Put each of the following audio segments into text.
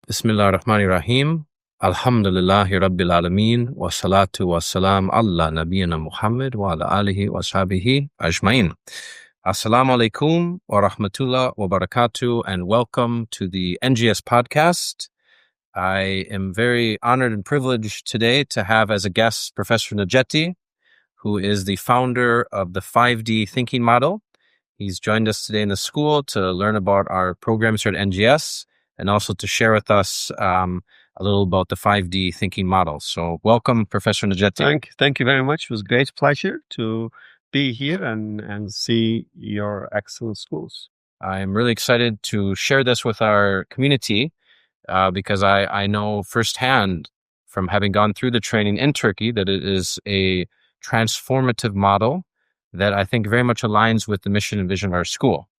Bismillah ar-Rahman ar-Rahim. Alhamdulillahi Rabbil Alameen. Wa salatu wa salam ala Nabiyyina Muhammad wa ala alihi wa sahbihi ajmain. Assalamu alaikum wa rahmatullah wa barakatuh, and welcome to the NGS Podcast. I am very honored and privileged today to have as a guest Professor Najati, who is the founder of the 5D thinking model. He's joined us today in the school to learn about our programs here at NGS and also to share with us a little about the 5D thinking model. So welcome, Professor Najati. Thank you very much. It was a great pleasure to be here and see your excellent schools. I'm really excited to share this with our community because I know firsthand from having gone through the training in Turkey that it is a transformative model that I think very much aligns with the mission and vision of our school.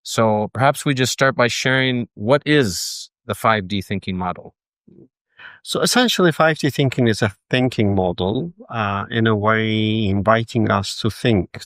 So perhaps we just start by sharing what is the 5D thinking model. So essentially, 5D thinking is a thinking model, in a way inviting us to think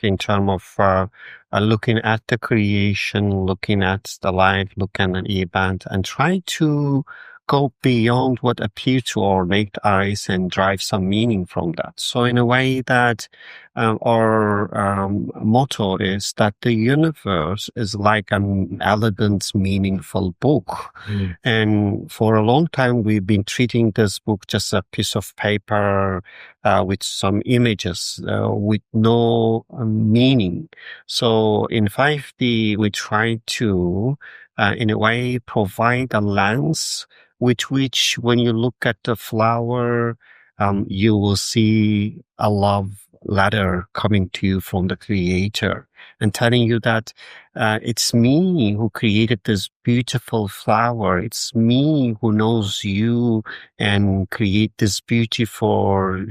in terms of looking at the creation, looking at the life, looking at the event, and try to go beyond what appear to our naked eyes and drive some meaning from that. So in a way that our motto is that the universe is like an elegant, meaningful book. And for a long time, we've been treating this book just a piece of paper with some images with no meaning. So in 5D, we try to, in a way, provide a lens with which, when you look at the flower, you will see a love letter coming to you from the Creator and telling you that it's me who created this beautiful flower. It's me who knows you and create this beauty for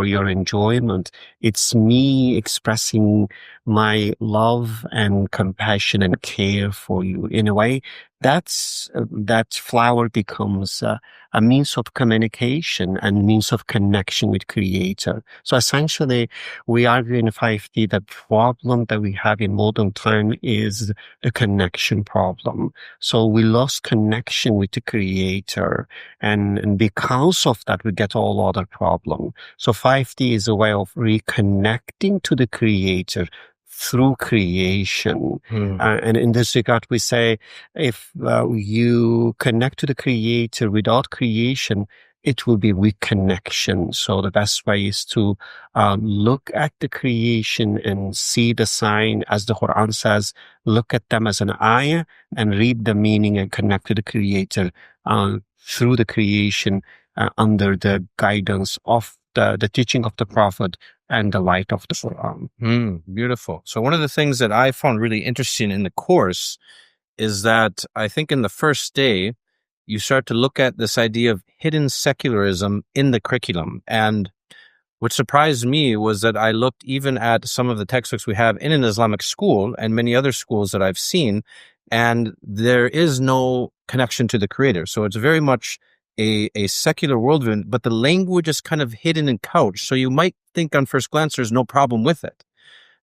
your enjoyment. It's me expressing my love and compassion and care for you. In a way, that flower becomes a means of communication and means of connection with Creator. So essentially, we argue in 5D the problem that we have in modern time is the connection problem. So we lost connection with the Creator, and because of that, we get all other problems. So 5D is a way of reconnecting to the Creator through creation. And in this regard, we say, if you connect to the Creator without creation, it will be reconnection. So the best way is to look at the creation and see the sign, as the Quran says, look at them as an ayah and read the meaning and connect to the Creator through the creation under the guidance of the teaching of the Prophet and the light of the Quran. Beautiful. So one of the things that I found really interesting in the course is that I think in the first day, you start to look at this idea of hidden secularism in the curriculum. And what surprised me was that I looked even at some of the textbooks we have in an Islamic school and many other schools that I've seen, and there is no connection to the Creator. So it's very much a secular worldview, but the language is kind of hidden and couched. So you might think on first glance there's no problem with it.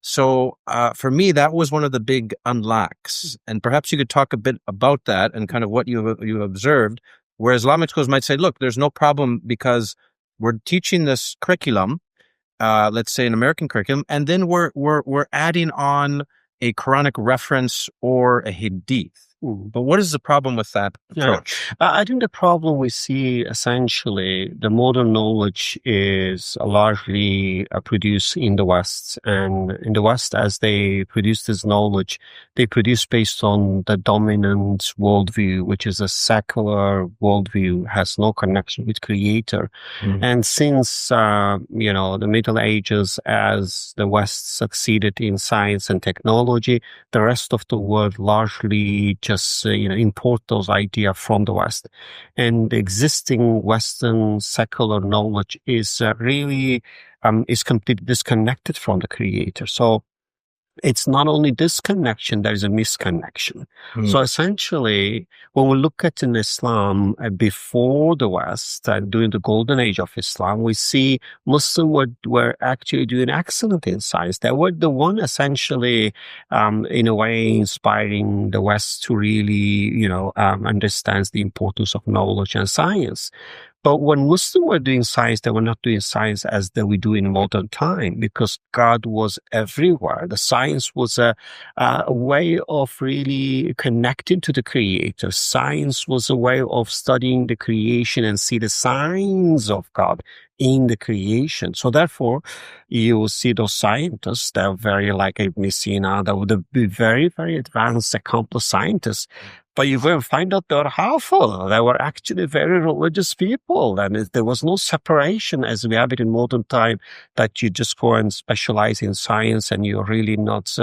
So for me, that was one of the big unlocks. And perhaps you could talk a bit about that and kind of what you observed, where Islamic schools might say, look, there's no problem because we're teaching this curriculum, let's say an American curriculum, and then we're adding on a Quranic reference or a hadith. But what is the problem with that approach? I think the problem we see essentially, the modern knowledge is largely produced in the West. And in the West, as they produce this knowledge, they produce based on the dominant worldview, which is a secular worldview, has no connection with Creator. And since, the Middle Ages, as the West succeeded in science and technology, the rest of the world largely just import those ideas from the West, and the existing Western secular knowledge is really is completely disconnected from the Creator. So it's not only disconnection, there is a misconnection. So essentially, when we look at in Islam before the West, during the golden age of Islam, we see Muslims were actually doing excellent in science. They were the one essentially, in a way, inspiring the West to really, understands the importance of knowledge and science. But when Muslims were doing science, they were not doing science as we do in modern time, because God was everywhere. The science was a way of really connecting to the Creator. Science was a way of studying the creation and see the signs of God in the creation. So therefore, you will see those scientists that are very like Ibn Sina, that would be very, very advanced, accomplished scientists. But you will find out they were harmful. They were actually very religious people. And there was no separation as we have it in modern time, that you just go and specialize in science and you're really not,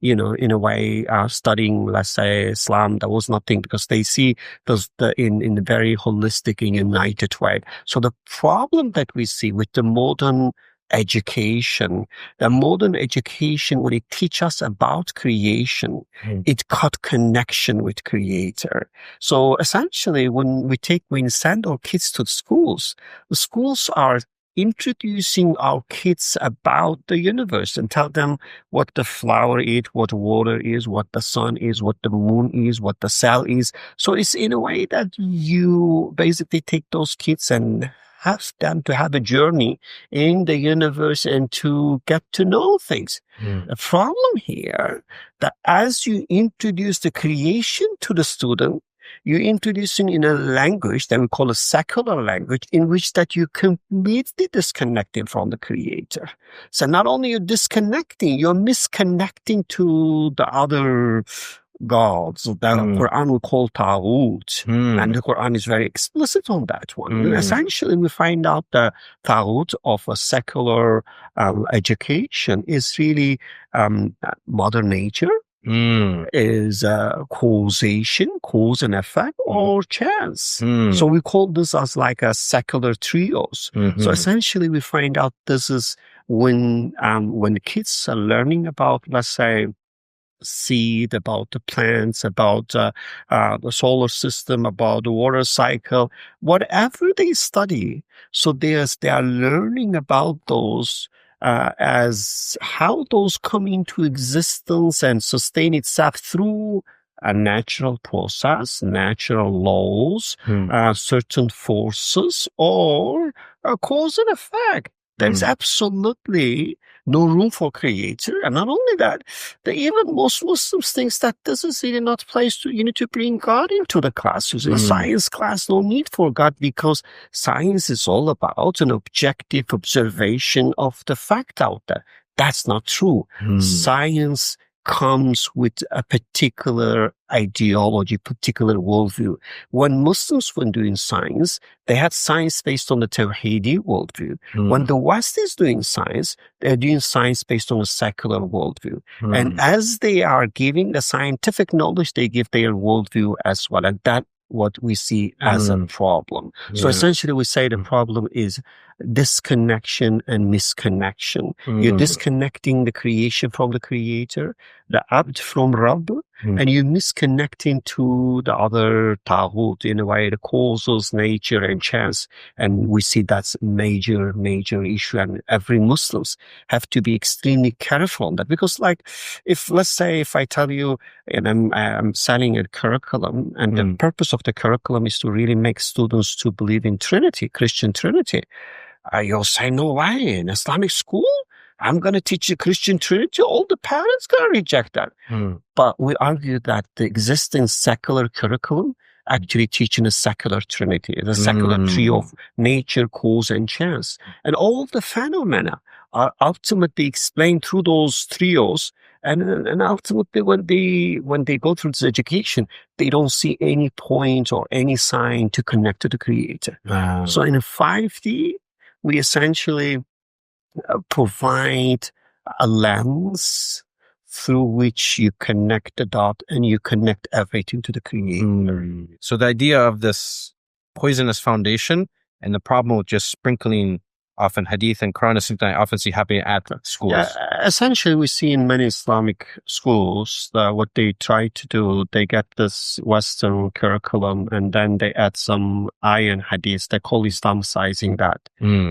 in a way, studying, let's say, Islam. There was nothing, because they see those in a very holistic and united way. So the problem that we see with the modern education, when it teaches us about creation, it cut connection with Creator. So essentially, when we send our kids to schools, the schools are introducing our kids about the universe and tell them what the flower is, what water is, what the sun is, what the moon is, what the cell is. So it's in a way that you basically take those kids and have them to have a journey in the universe and to get to know things. The problem here, that as you introduce the creation to the student, you're introducing in a language that we call a secular language, in which that you completely disconnecting from the Creator. So not only you're disconnecting, you're misconnecting to the other gods that Quran we call Tawheed. And the Quran is very explicit on that one. And essentially, we find out the Tawheed of a secular education is really mother nature, is causation, cause and effect, or chance. So we call this as like a secular trios. So essentially, we find out this is when the kids are learning about, let's say, seed, about the plants, about the solar system, about the water cycle, whatever they study. So they are learning about those as how those come into existence and sustain itself through a natural process, natural laws, certain forces, or a cause and effect. There's absolutely no room for Creator. And not only that, even most Muslims think that this is really not place to, you need to bring God into the class. In science class, no need for God, because science is all about an objective observation of the fact out there. That's not true. Science comes with a particular ideology, particular worldview. When Muslims were doing science, they had science based on the Tawheedi worldview. When the West is doing science, they're doing science based on a secular worldview. And as they are giving the scientific knowledge, they give their worldview as well. And that what we see as a problem. So essentially, we say the problem is disconnection and misconnection. You're disconnecting the creation from the Creator, the Abd from Rabb, and you're misconnecting to the other Tawheed, in a way, the causes, nature, and chance. And we see that's major issue. And every Muslims have to be extremely careful on that. Because let's say if I tell you, and I'm selling a curriculum, and the purpose of the curriculum is to really make students to believe in Trinity, Christian Trinity. You'll say, no way, in Islamic school, I'm going to teach the Christian Trinity. All the parents going to reject that. But we argue that the existing secular curriculum actually teaching a secular Trinity, the secular trio of nature, cause, and chance. And all the phenomena are ultimately explained through those trios. And ultimately, when they go through this education, they don't see any point or any sign to connect to the Creator. Wow. So in a 5D, we essentially provide a lens through which you connect the dot and you connect everything to the Creator. So the idea of this poisonous foundation and the problem with just sprinkling often Hadith and Quran is something I often see happening at schools. Yeah, essentially, we see in many Islamic schools what they try to do, they get this Western curriculum and then they add some ayah and hadith. They call Islamicizing that.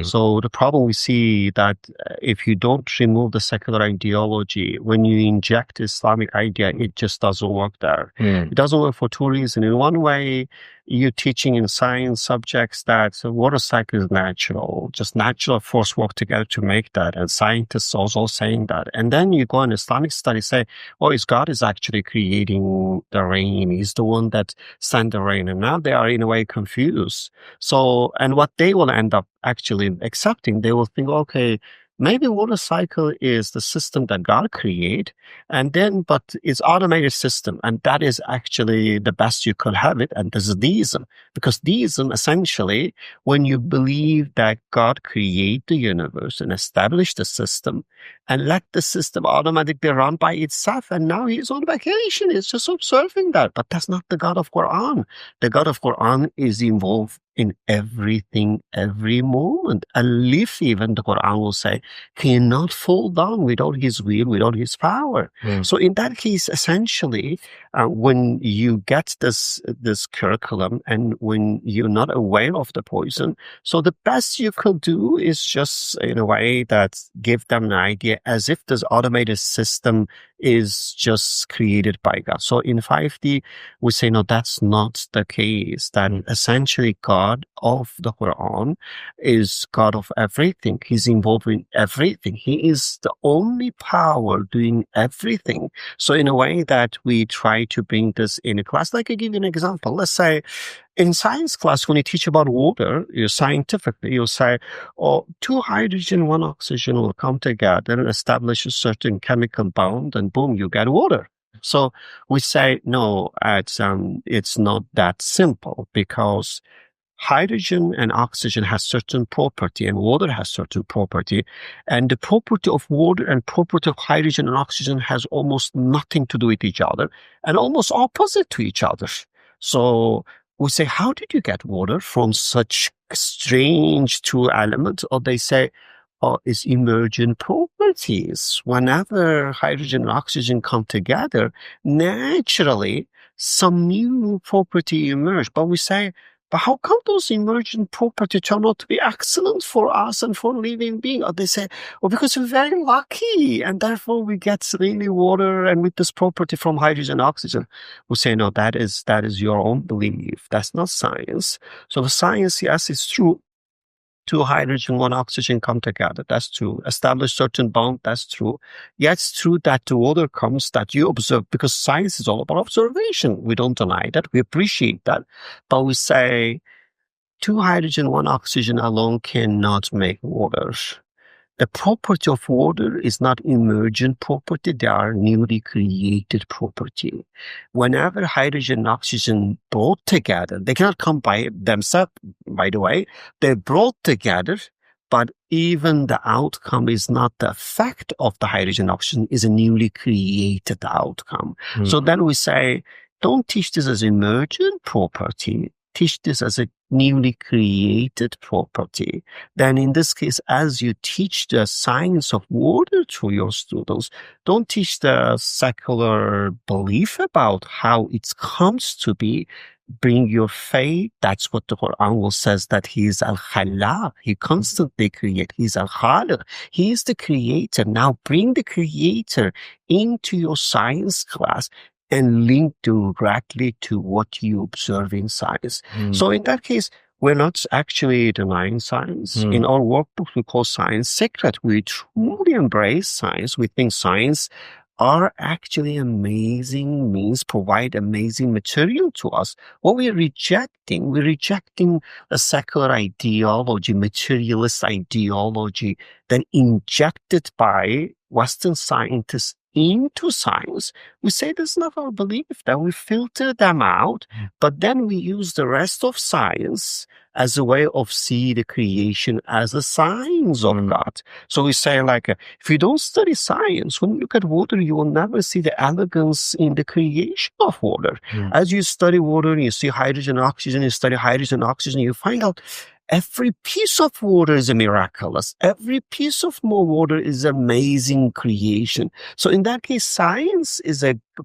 So the problem we see that if you don't remove the secular ideology, when you inject Islamic idea, it just doesn't work there. It doesn't work for two reasons. In one way, you're teaching in science subjects that water cycle is natural, just natural force work together to make that. And scientists also saying that. And then you go in Islamic studies, say, oh, it's God is actually creating the rain. He's the one that sent the rain. And now they are in a way confused. So, and what they will end up actually accepting, they will think, okay, maybe water cycle is the system that God created, and then, but it's automated system, and that is actually the best you could have it. And this is deism, because deism essentially, when you believe that God created the universe and established the system, and let the system automatically run by itself, and now he's on vacation, he's just observing that. But that's not the God of Quran. The God of Quran is involved in everything, every moment. A leaf, even the Quran will say, cannot fall down without his will, without his power. So in that case, essentially, when you get this curriculum and when you're not aware of the poison, so the best you could do is just in a way that give them an idea as if this automated system is just created by God. So in 5D, we say, no, that's not the case. That essentially God of the Quran is God of everything. He's involved in everything. He is the only power doing everything. So in a way that we try to bring this in a class, like I give you an example. Let's say in science class, when you teach about water, you'll say, oh, 2 hydrogen, 1 oxygen will come together and establish a certain chemical bond, and boom, you get water. So we say, no, it's not that simple, because hydrogen and oxygen has certain property and water has certain property. And the property of water and property of hydrogen and oxygen has almost nothing to do with each other and almost opposite to each other. So we say, how did you get water from such strange 2 elements? Or they say, oh, it's emergent properties. Whenever hydrogen and oxygen come together, naturally, some new property emerge. But we say, but how come those emergent properties turn out to be excellent for us and for living beings? Or they say, well, because we're very lucky, and therefore we get really water and with this property from hydrogen and oxygen. We say, no, that is your own belief. That's not science. So the science, yes, is true. 2 hydrogen, 1 oxygen come together. That's true. Establish certain bond. That's true. Yet it's true that the water comes that you observe, because science is all about observation. We don't deny that. We appreciate that. But we say 2 hydrogen, 1 oxygen alone cannot make water. The property of water is not emergent property. They are newly created property. Whenever hydrogen and oxygen brought together, they cannot come by themselves, by the way. They're brought together, but even the outcome is not the effect of the hydrogen and oxygen, is a newly created outcome. So then we say, don't teach this as emergent property. Teach this as a newly created property. Then in this case, as you teach the science of water to your students, don't teach the secular belief about how it comes to be. Bring your faith. That's what the Quran will says, that he is al-Khalaq. He constantly creates. He's al-Khaliq. He is the creator. Now bring the creator into your science class and link directly to what you observe in science. So in that case, we're not actually denying science. In our workbook, we call science sacred. We truly embrace science. We think science are actually amazing means, provide amazing material to us. What we're rejecting a secular ideology, materialist ideology, then injected by Western scientists into science. We say that's not our belief, that we filter them out, but then we use the rest of science as a way of see the creation as a science of God. So we say, like, if you don't study science, when you look at water, you will never see the elegance in the creation of water. As you study water, you see hydrogen, oxygen, you study hydrogen, oxygen, you find out every piece of water is a miraculous. Every piece of more water is amazing creation. So in that case, science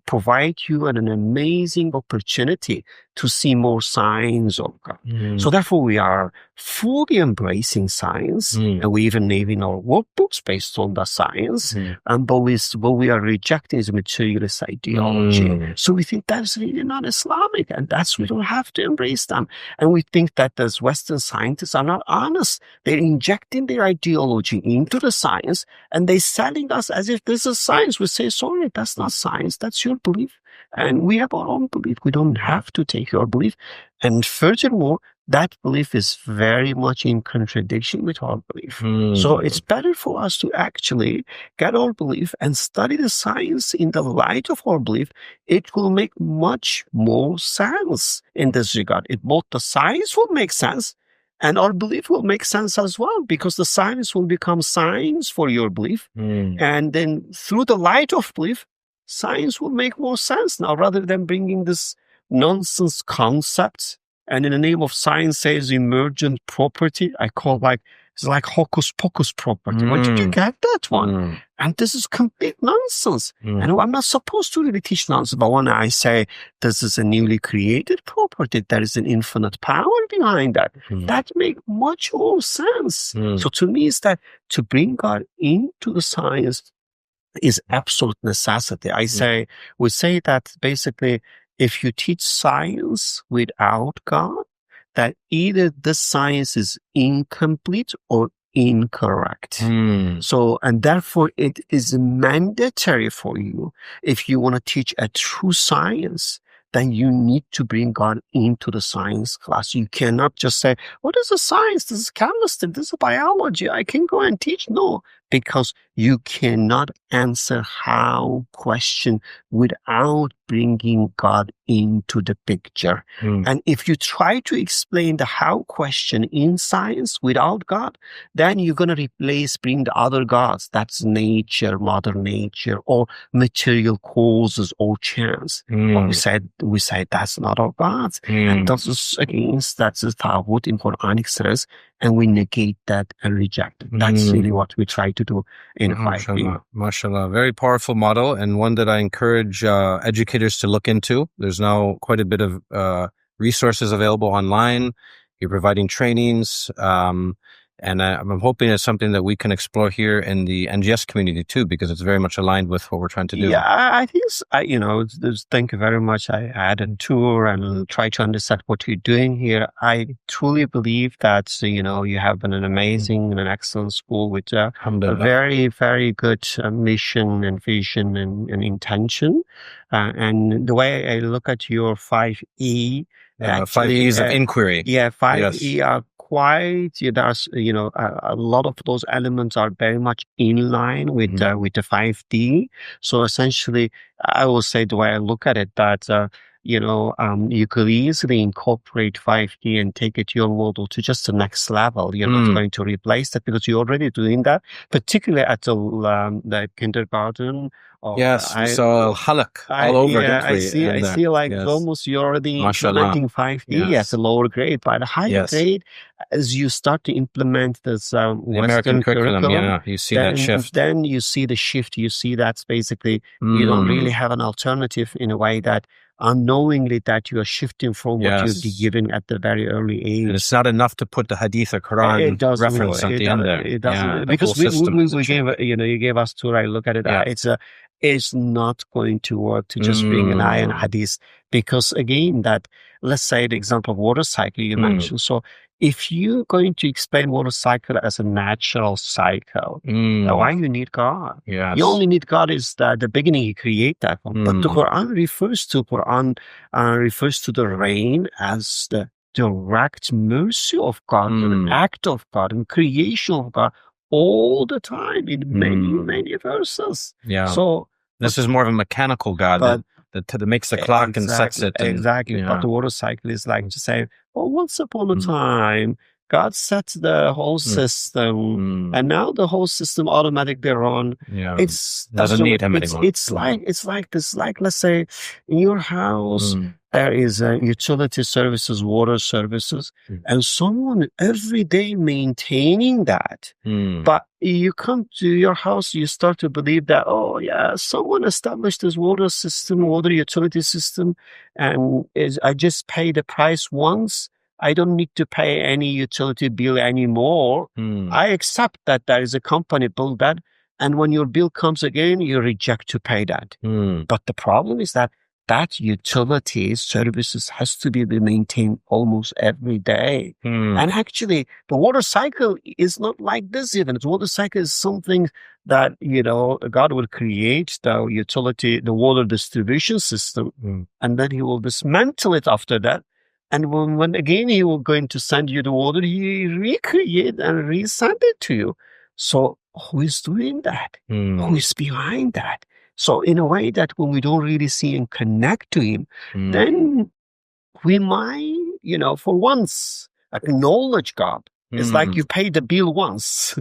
provide you an amazing opportunity to see more signs of God. So therefore, we are fully embracing science, and we even name in our workbooks based on the science. But what we are rejecting is materialist ideology. So we think that's really not Islamic, and we don't have to embrace them. And we think that those Western scientists are not honest. They're injecting their ideology into the science, and they're selling us as if this is science. We say, sorry, that's not science. That's your belief. And we have our own belief. We don't have to take your belief. And furthermore, that belief is very much in contradiction with our belief. So it's better for us to actually get our belief and study the science in the light of our belief. It will make much more sense in this regard. Both the science will make sense and our belief will make sense as well, because the science will become science for your belief. And then through the light of belief, science will make more sense now, rather than bringing this nonsense concepts. And in the name of science says emergent property, I call it's like hocus pocus property. Where did you get that one? And this is complete nonsense. And I'm not supposed to really teach nonsense, but when I say this is a newly created property, there is an infinite power behind that. That makes much more sense. So to me, is that to bring God into the science is absolute necessity. We say that basically, if you teach science without God, that either the science is incomplete or incorrect. So, and therefore it is mandatory for you, if you want to teach a true science, then you need to bring God into the science class. You cannot just say, what is a science? This is chemistry. This is biology. I can go and teach. No, because you cannot answer how question without bringing God into the picture. And if you try to explain the how question in science without God, then you're going to bring the other gods. That's nature, mother nature, or material causes or chance. But we say that's not our gods. And that's against, that's the Tawheed in Quranic sense. And we negate that and reject it. That's really what we try to do in 5D. MashaAllah. Very powerful model, and one that I encourage educators to look into. There's now quite a bit of resources available online. You're providing trainings. And I'm hoping it's something that we can explore here in the NGS community too, because it's very much aligned with what we're trying to do. Yeah, I think, thank you very much. I had a tour and try to understand what you're doing here. I truly believe that, you have an amazing and an excellent school with a very, very good mission and vision and intention. And the way I look at your 5E, 5 E's of inquiry. Yeah, 5E are quite, there's, a lot of those elements are very much in line with the 5D. So essentially, I will say the way I look at it, that, you could easily incorporate 5D and take it your model to just the next level. You're not going to replace that because you're already doing that, particularly at the kindergarten. Yes, we saw halak all over. I see almost you're already implementing 5D at a lower grade. By the higher grade, as you start to implement this American curriculum, you see that shift. Then you see the shift. You see that's basically you don't really have an alternative in a way that unknowingly that you are shifting from what you're given at the very early age. And it's not enough to put the Hadith or Quran reference at the end there. It doesn't, because we gave, you gave us to look at it. It's not going to work to just bring an ayah and hadith, because again, let's say the example of water cycle you mentioned. So if you're going to explain water cycle as a natural cycle, why you need God? Yes. You only need God is the beginning. He create that one. But the Quran refers to the rain as the direct mercy of God, an act of God, and creation of God all the time in many verses. Yeah. So this is more of a mechanical God that makes the clock and sets it. Exactly. But the water cycle is like to say, once upon a time, God set the whole system, and now the whole system automatically run. Yeah. It's Doesn't need him anymore. It's like this. Like, let's say in your house there is utility services, water services, and someone every day maintaining that. But you come to your house, you start to believe that, oh yeah, someone established this water system, water utility system, and I just pay the price once. I don't need to pay any utility bill anymore. I accept that there is a company built that, and when your bill comes again, you reject to pay that. But the problem is that utility services has to be maintained almost every day. And actually, the water cycle is not like this even. The water cycle is something that, God will create the utility, the water distribution system, and then he will dismantle it after that. And when again he will going to send you the water, he recreate and resend it to you. So who is doing that? Who is behind that? So in a way that when we don't really see and connect to him, then we might, for once, acknowledge God. It's like you pay the bill once,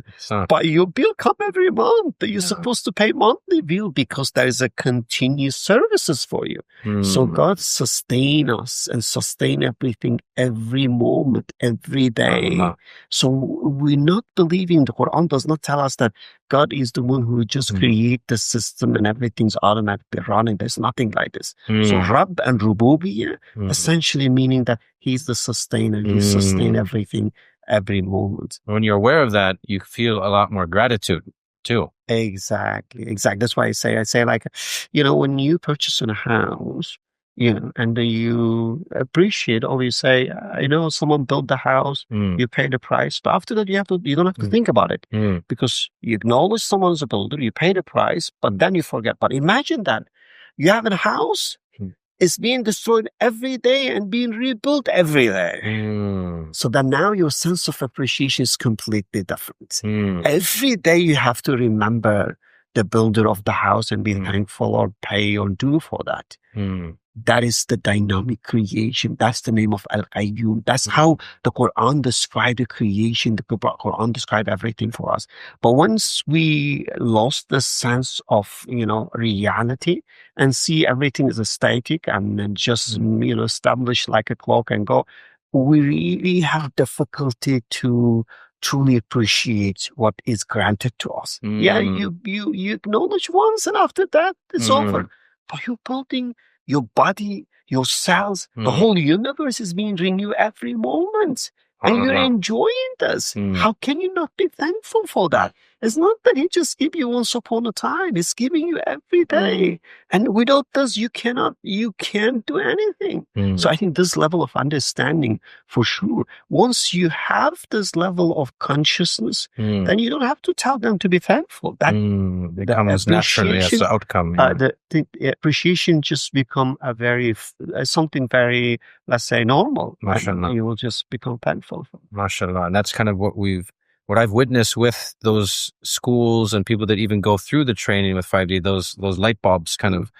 but your bill come every month. You're supposed to pay monthly bill because there is a continuous services for you. So God sustain us and sustain everything every moment, every day. So we're not believing, the Quran does not tell us that God is the one who just create the system and everything's automatically running. There's nothing like this. So Rabb and Rububiyyah, essentially meaning that he's the sustainer. He sustain everything every moment. When you're aware of that, you feel a lot more gratitude too. Exactly. That's why I say like, when you purchase a house, and you appreciate, or you say, someone built the house, you pay the price, but after that you don't have to think about it because you acknowledge someone's a builder, you pay the price, but then you forget. But imagine that you have a house, it's being destroyed every day and being rebuilt every day. So that now your sense of appreciation is completely different. Every day you have to remember the builder of the house and be thankful or pay or do for that. That is the dynamic creation. That's the name of Al-Qayyum. That's how the Quran described the creation. The Quran described everything for us. But once we lost the sense of, reality and see everything as a static and then just, establish like a clock and go, we really have difficulty to truly appreciate what is granted to us. Yeah, you acknowledge once and after that, it's over. But you're building your body, your cells, the whole universe is being renewed every moment. And you're enjoying this. How can you not be thankful for that? It's not that he just gave you once upon a time. It's giving you every day. And without this, you can't do anything. So I think this level of understanding, for sure, once you have this level of consciousness, then you don't have to tell them to be thankful. That becomes naturally as the outcome. The appreciation just become something very, let's say, normal. And you will just become thankful. MashaAllah. And that's kind of what I've witnessed with those schools and people that even go through the training with 5D, those light bulbs kind of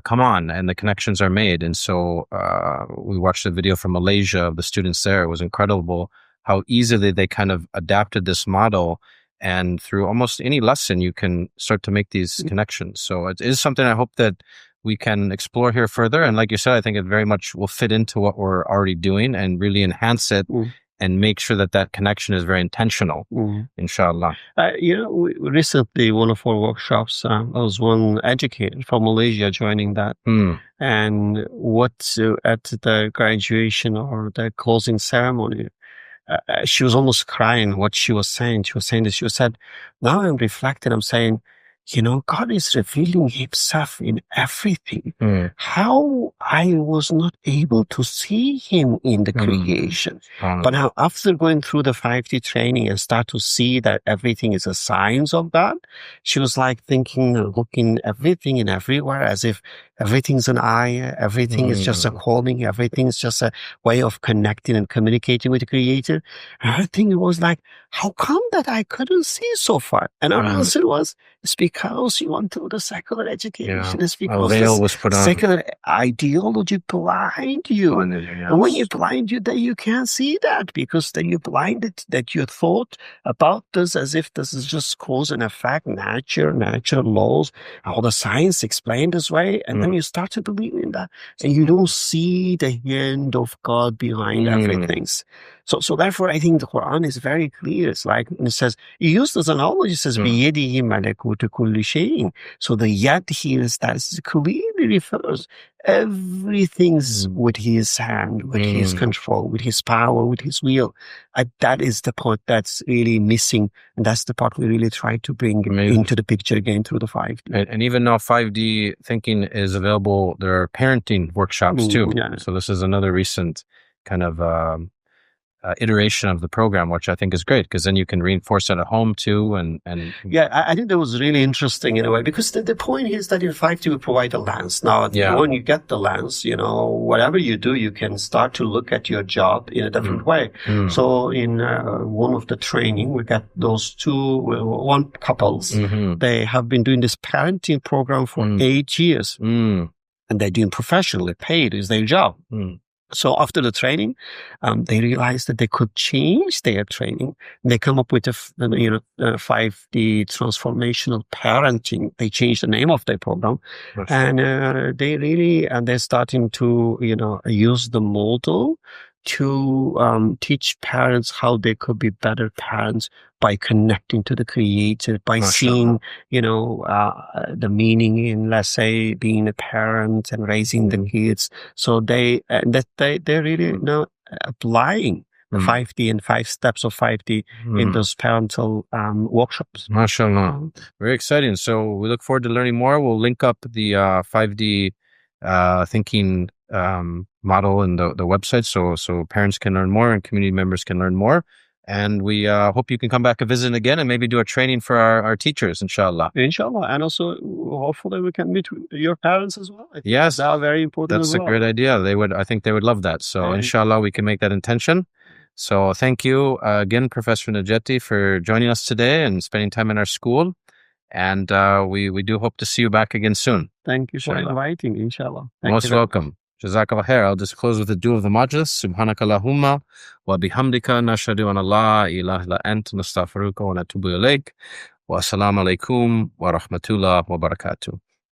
come on and the connections are made. And so we watched a video from Malaysia of the students there. It was incredible how easily they kind of adapted this model. And through almost any lesson, you can start to make these connections. So it is something I hope that we can explore here further. And like you said, I think it very much will fit into what we're already doing and really enhance it and make sure that connection is very intentional, inshallah. Recently, one of our workshops, there was one educator from Malaysia joining that. And at the graduation or the closing ceremony, she was almost crying what she was saying. She was saying this. She said, now I'm reflecting, I'm saying, God is revealing himself in everything. How I was not able to see him in the creation. But now after going through the 5D training and start to see that everything is a science of God, she was like thinking, looking everything and everywhere as if everything's an eye, everything is just a calling, everything is just a way of connecting and communicating with the Creator. And her thing was like, how come that I couldn't see so far? And her answer was, it's because because you want to do the secular education. It's A because veil this was put on. secular ideology blind you. Blinded you, And when yes. you blind you, then you can't see that, because then you're blinded that you thought about this as if this is just cause and effect, natural laws, all the science explained this way, and then you start to believe in that, and you don't see the hand of God behind everything. So therefore, I think the Quran is very clear. It's like, and it says, you use this analogy, it says, بِيَدِهِ مَلَكُوتُ كُلِّ شَيْءٍ. So the yad here is that it clearly refers everything's with his hand, with his control, with his power, with his will. That is the part that's really missing, and that's the part we really try to bring into the picture again through the 5D. And even now 5D thinking is available, there are parenting workshops too. So this is another recent kind of iteration of the program, which I think is great, because then you can reinforce it at home too. And I think that was really interesting in a way, because the point is that in 5D we provide a lens. Now, when you get the lens, whatever you do, you can start to look at your job in a different way. So in one of the training, we got those one couples. They have been doing this parenting program for 8 years, and they're doing professionally, paid is their job. So after the training, they realized that they could change their training. They come up with a 5D transformational parenting. They changed the name of their program, and they're starting to use the model to teach parents how they could be better parents by connecting to the Creator, by seeing, the meaning in, let's say, being a parent and raising the kids. So they're really now applying the 5D and 5 steps of 5D in those parental workshops. MashaAllah. Very exciting. So we look forward to learning more. We'll link up the 5D thinking model in the website, so parents can learn more and community members can learn more. And we hope you can come back and visit again and maybe do a training for our teachers, inshallah. Inshallah. And also, hopefully we can meet your parents as well. Yes. That's very important. That's a great idea. I think they would love that. So inshallah, we can make that intention. So thank you again, Professor Najati, for joining us today and spending time in our school. And we do hope to see you back again soon. Thank you for inviting, inshallah. Most welcome. Jazakallah khair. I'll just close with the dua of the majlis. Subhanakallahumma wa bihamdika nashhadu an la ilaha illa anta nastaghfiruka wa natubu ilayk. Wa assalamu alaikum wa rahmatullah wa barakatuh.